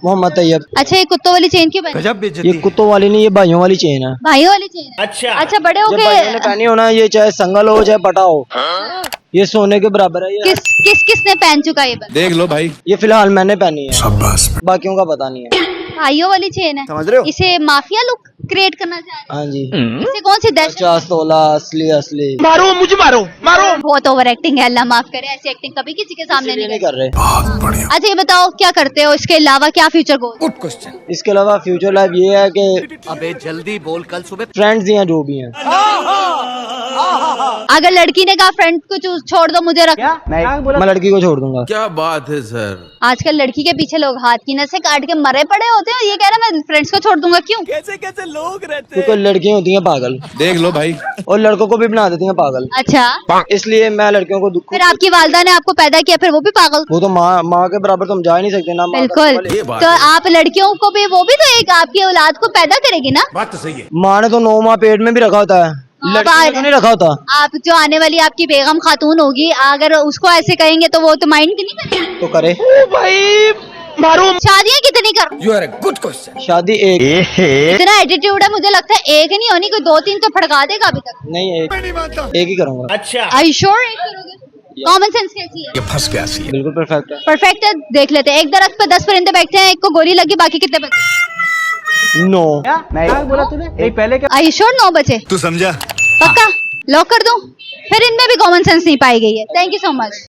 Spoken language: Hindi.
मोहम्मद तैयब। अच्छा, ये कुत्तों वाली चेन क्यों पहनी? ये कुत्तों वाली नहीं, ये भाइयों वाली चेन है। भाइयों वाली चेन है? अच्छा, बड़े हो जब भाइयों ने गए। पहनी हो ना, ये चाहे संगल हो चाहे पटा हो, ये सोने के बराबर है। ये किसने पहन चुका ये बंदा? देख लो भाई। ये फिलहाल मैंने पहनी है, बाकियों का पता नहीं है। भाइयों वाली चेन है, समझ रहे हो? इसे माफिया लुक क्रिएट करना चाह रहे हाँ जी, हैं? इसे कौन सी दहशत? 50 तोला असली असली। बहुत ओवर एक्टिंग है, अल्लाह माफ करे, ऐसी एक्टिंग कभी किसी के सामने इसलिए नहीं नहीं करी। कर रहे। अच्छा, ये बताओ क्या करते हो इसके अलावा, क्या फ्यूचर गोल? इसके अलावा फ्यूचर लाइफ ये है कि अबे जल्दी बोल, कल सुबह फ्रेंड्स ही हैं जो भी हैं। अगर लड़की ने कहा फ्रेंड को छोड़ दो मुझे रख, मैं लड़की को छोड़ दूंगा। क्या बात है सर। आजकल लड़की के पीछे लोग हाथ की नसें काट के मरे पड़े होते हैं, ये कह रहा मैं फ्रेंड्स को छोड़ दूंगा, क्यों? क्योंकि लड़कियां होती हैं पागल, देख लो भाई। और लड़कों को भी बना देती हैं पागल। अच्छा, इसलिए मैं लड़कियों को दुख। फिर आपकी वालदा ने आपको पैदा किया, फिर वो भी पागल? वो तो माँ के बराबर तुम जा ही नहीं सकते ना। माँ का बिल्कुल, सवाल है। बात तो है। आप लड़कियों को भी, वो भी तो एक आपकी औलाद को पैदा करेगी ना? बात तो सही है। माँ ने तो 9 माह पेट में भी रखा होता है, लड़की ने तो नहीं रखा होता। आप जो आने वाली आपकी बेगम खातून होगी, अगर उसको ऐसे कहेंगे तो वो तो माइंड नहीं करेगी। तो करे। शादियां कितनी कर? You are a good question. शादी एक इतना एटीट्यूड है, मुझे लगता है एक नहीं होनी, कोई 2-3 तो फड़का देगा अभी तक। नहीं, एक ही करूंगा। Are you sure एक करोगे? कॉमन सेंस कैसी है? ये फंस गया सी। बिल्कुल परफेक्ट है। परफेक्ट है, देख लेते हैं। एक दरख्त पे 10 परिंदे बैठते हैं, एक को गोली लगी, बाकी कितने बचे? नो। बोला तूने पहले Are you sure 9 बचे? तू समझा? पक्का लॉक कर दूं? फिर इनमें भी कॉमन सेंस नहीं पाई गई है। Thank you so much.